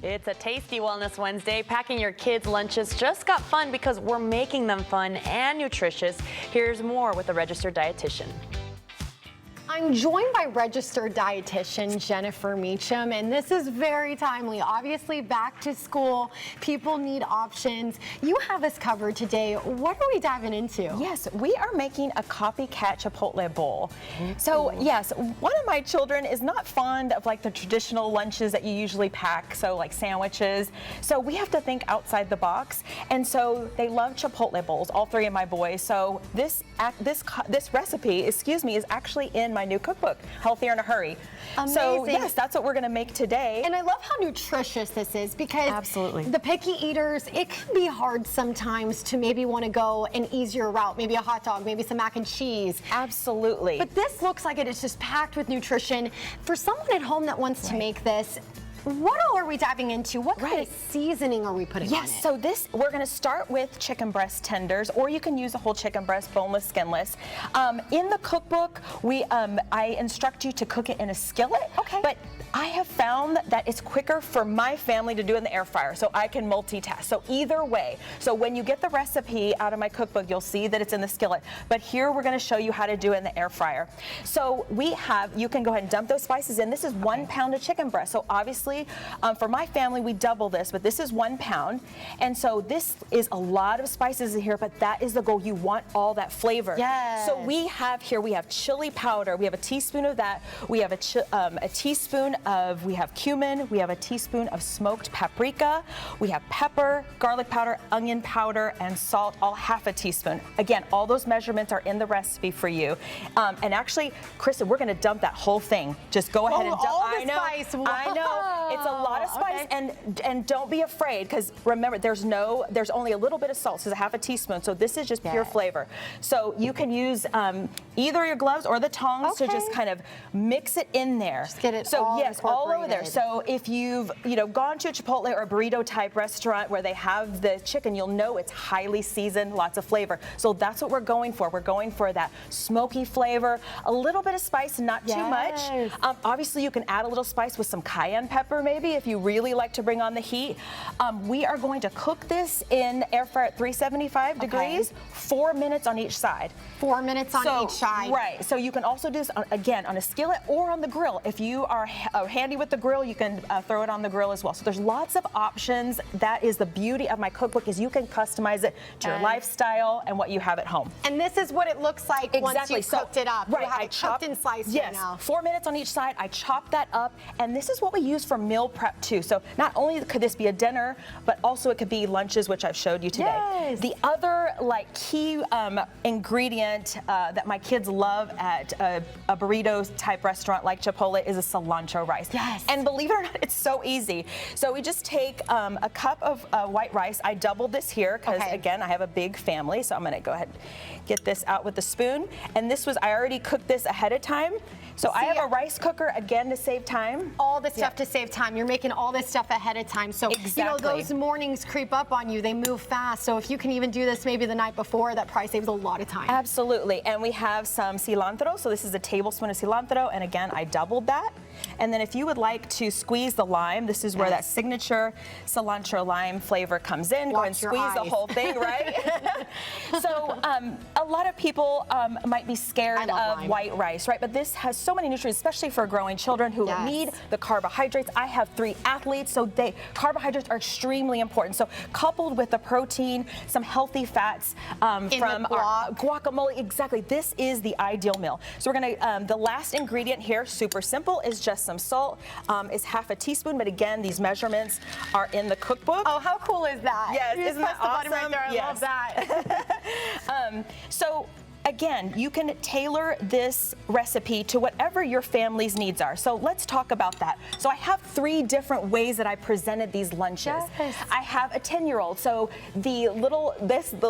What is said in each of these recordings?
It's a tasty Wellness Wednesday. Packing your kids' lunches just got fun because we're making them fun and nutritious. Here's more with a registered dietitian. I'm joined by registered dietitian Jennifer Meacham, and this is very timely. Obviously, back to school, people need options. You have us covered today. What are we diving into? Yes, we are making a copycat Chipotle bowl. So yes, one of my children is not fond of like the traditional lunches that you usually pack, so like sandwiches. So we have to think outside the box, and so they love Chipotle bowls, all three of my boys. So this recipe, is actually in my new cookbook, Healthier in a Hurry. Amazing. So yes, that's what we're going to make today. And I love how nutritious this is because absolutely, the picky eaters, it can be hard sometimes to maybe want to go an easier route, maybe a hot dog, maybe some mac and cheese. Absolutely. But this looks like it is just packed with nutrition. For someone at home that wants to make this, what all are we diving into? What kind of seasoning are we putting on it? Yes, so we're going to start with chicken breast tenders, or you can use a whole chicken breast, boneless, skinless. In the cookbook, I instruct you to cook it in a skillet. Okay. But I have found that it's quicker for my family to do it in the air fryer, so I can multitask. So either way, so when you get the recipe out of my cookbook, you'll see that it's in the skillet. But here we're going to show you how to do it in the air fryer. So you can go ahead and dump those spices in. This is 1 pound of chicken breast. So obviously, for my family, we double this, but this is 1 pound. And so this is a lot of spices in here, but that is the goal. You want all that flavor. Yes. So we have chili powder. We have a teaspoon of that. We have a teaspoon of, we have cumin. We have a teaspoon of smoked paprika. We have pepper, garlic powder, onion powder, and salt, all half a teaspoon. Again, all those measurements are in the recipe for you. And actually, Kristen, we're going to dump that whole thing. Just go ahead and dump. All the spice. Wow. I know. It's a lot of spice, and don't be afraid, because remember, there's only a little bit of salt, so it's a half a teaspoon. So this is just pure flavor. So you can use either your gloves or the tongs to just kind of mix it in there. Just get it all over there. So if you've gone to a Chipotle or a burrito type restaurant where they have the chicken, you'll know it's highly seasoned, lots of flavor. So that's what we're going for. We're going for that smoky flavor, a little bit of spice, not too much. Obviously, you can add a little spice with some cayenne pepper, maybe, if you really like to bring on the heat. We are going to cook this in air fryer at 375 degrees, 4 minutes on each side. 4 minutes on each side. Right. So you can also do this, again, on a skillet or on the grill. If you are handy with the grill, you can throw it on the grill as well. So there's lots of options. That is the beauty of my cookbook, is you can customize it to your lifestyle and what you have at home. And this is what it looks like once you've cooked it up. Right. You have it chopped and sliced right now. 4 minutes on each side. I chop that up, and this is what we use for meal prep too. So not only could this be a dinner, but also it could be lunches, which I've showed you today. Yes. The other key ingredient that my kids love at a burrito type restaurant like Chipotle is a cilantro rice. Yes. And believe it or not, it's so easy. So we just take a cup of white rice. I doubled this here because again, I have a big family, so I'm going to go ahead and get this out with the spoon. And I already cooked this ahead of time. So I have a rice cooker, again, to save time. All this stuff to save time. You're making all this stuff ahead of time. So, those mornings creep up on you. They move fast. So if you can even do this maybe the night before, that probably saves a lot of time. Absolutely. And we have some cilantro. So this is a tablespoon of cilantro. And again, I doubled that. And then if you would like to squeeze the lime, this is where that signature cilantro lime flavor comes in. Go ahead and squeeze the whole thing, right? So a lot of people might be scared of white rice, right? But this has so many nutrients, especially for growing children who need the carbohydrates. I have 3 athletes, so carbohydrates are extremely important. So coupled with the protein, some healthy fats from guacamole, exactly. This is the ideal meal. So we're gonna, the last ingredient here, super simple, is just some salt. Is half a teaspoon, but again, these measurements are in the cookbook. Oh, how cool is that? Yes, isn't that awesome? Right there. I love that. So again, you can tailor this recipe to whatever your family's needs are. So let's talk about that. So I have 3 different ways that I presented these lunches. Yes. I have a 10-year-old, so the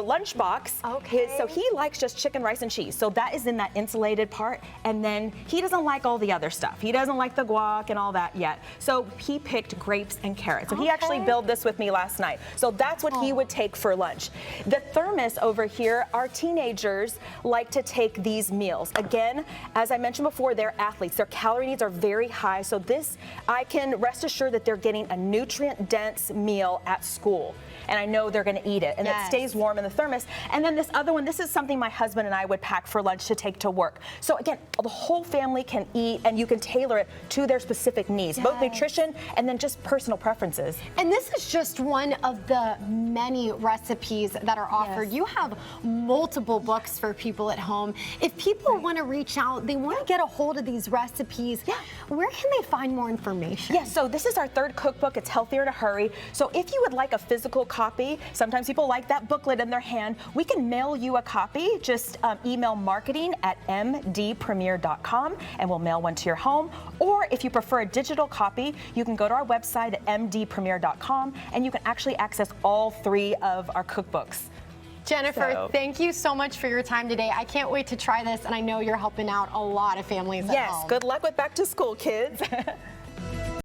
lunch box, so he likes just chicken, rice, and cheese. So that is in that insulated part, and then he doesn't like all the other stuff. He doesn't like the guac and all that yet. So he picked grapes and carrots. So he actually built this with me last night. So that's what he would take for lunch. The thermos over here, our teenagers like to take these meals. Again, as I mentioned before, they're athletes. Their calorie needs are very high, so this, I can rest assured that they're getting a nutrient-dense meal at school. And I know they're going to eat it, and it stays warm in the thermos. And then this other one, this is something my husband and I would pack for lunch to take to work. So again, the whole family can eat, and you can tailor it to their specific needs, both nutrition and then just personal preferences. And this is just one of the many recipes that are offered. You have multiple books for people at home. If people want to reach out, they want to get a hold of these recipes, where can they find more information? Yes, so this is our third cookbook. It's Healthier in a Hurry. So if you would like a physical copy, sometimes people like that booklet in their hand, we can mail you a copy. Just email marketing@mdpremier.com and we'll mail one to your home. Or if you prefer a digital copy, you can go to our website at mdpremier.com and you can actually access all 3 of our cookbooks. Jennifer, thank you so much for your time today. I can't wait to try this, and I know you're helping out a lot of families at home. Yes, good luck with back to school, kids.